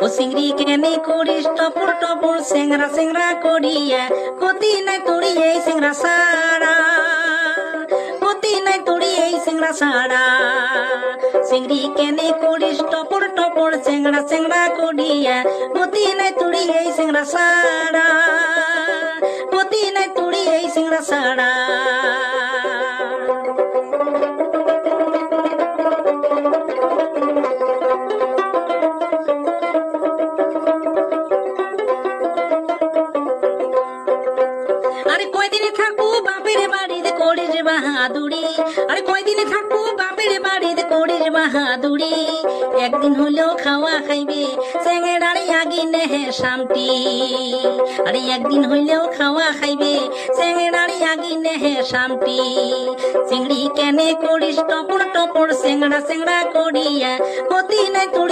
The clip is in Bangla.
ও সিংড়ি কেনে করিস টপর টপর সেংরা সেংরা করিয়া গতি নাই তোরি এই সেংরা সারা গতি নাই তোরি এই সেংরা সারা সিংড়ি কেনে করিস টপর টপর সেংরা সেংরা করিয়া গতি নাই তোরি এই সেংরা সারা গতি নাই তোরি এই সেংরা সারা আরে কয়দিনে থাকবো বাপের বাড়িতে করিস বাহাদুরি আরে কয়দিনে থাকবো বাপের বাড়িতে করিস বাহাদুরি একদিন হলেও খাওয়া খাইবে সেঙ্গেড়ারে আগি নেহে শান্তি আরে একদিন হইলেও খাওয়া খাইবে সেঙ্গেড়ারে আগি নেহে শান্তি চিংড়ি কেনে করিস টপর টপর সেংড়া সেংড়া করিয়া গতি নাই তোর